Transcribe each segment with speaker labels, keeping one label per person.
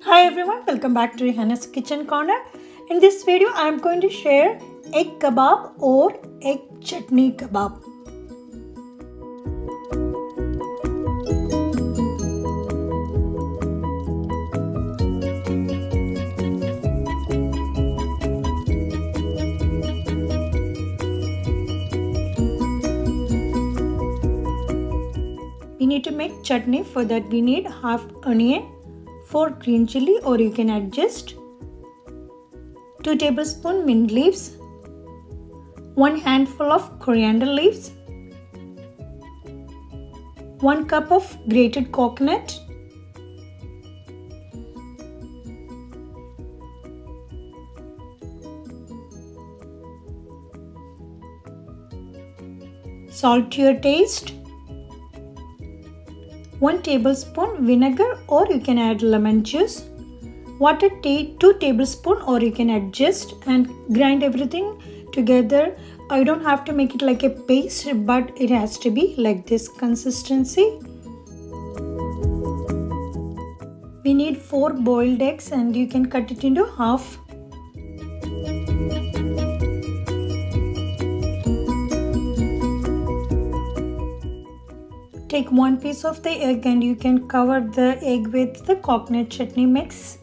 Speaker 1: Hi everyone, welcome back to Rihanna's Kitchen Corner. In this video, I am going to share egg kebab or egg chutney kebab. We need to make chutney. For that we need half onion, 4 green chili or you can adjust, 2 tablespoons mint leaves, 1 handful of coriander leaves, 1 cup of grated coconut, salt to your taste, 1 tablespoon vinegar or you can add lemon juice, water 2 tablespoons or you can adjust, and grind everything together. I don't have to make it like a paste, but it has to be like this consistency. We need 4 boiled eggs and you can cut it into half. Take 1 piece of the egg and you can cover the egg with the coconut chutney mix.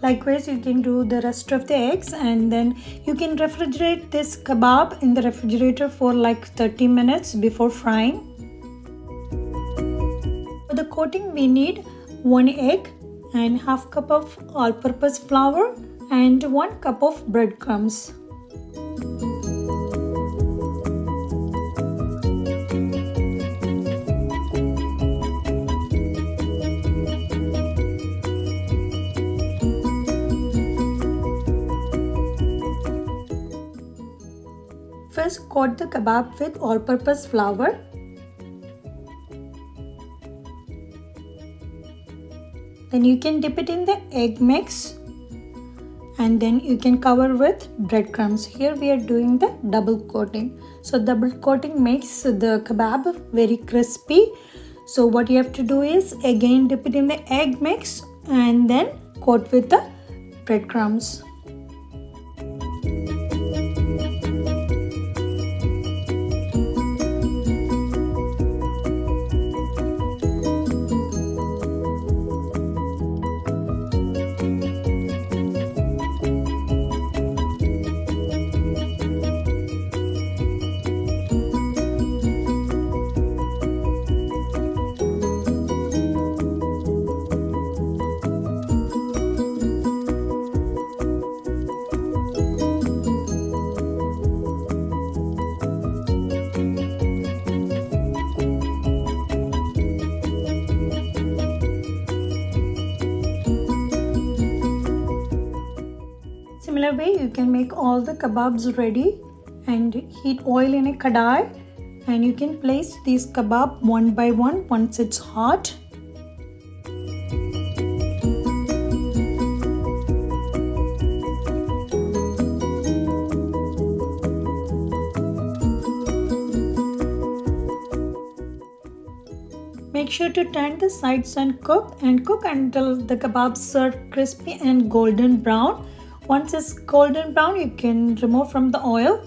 Speaker 1: Likewise, you can do the rest of the eggs and then you can refrigerate this kebab in the refrigerator for like 30 minutes before frying. For the coating, we need 1 egg and half cup of all-purpose flour and 1 cup of breadcrumbs. First, coat the kebab with all-purpose flour. Then you can dip it in the egg mix and then you can cover with breadcrumbs. Here we are doing the double coating. So double coating makes the kebab very crispy. So what you have to do is again dip it in the egg mix and then coat with the breadcrumbs. Similar way, you can make all the kebabs ready and heat oil in a kadai and you can place these kebab one by one once it's hot. Make sure to turn the sides and cook until the kebabs are crispy and golden brown. Once it's golden brown, you can remove from the oil.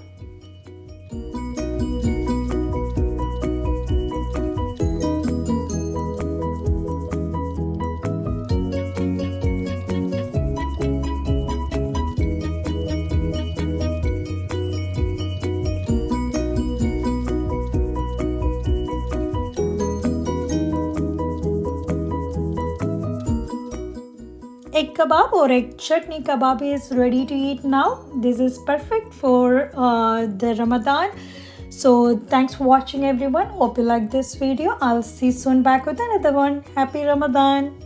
Speaker 1: Egg kebab or egg chutney kebab is ready to eat now. This is perfect for the Ramadan. So thanks for watching everyone. Hope you like this video. I'll see you soon back with another one. Happy Ramadan.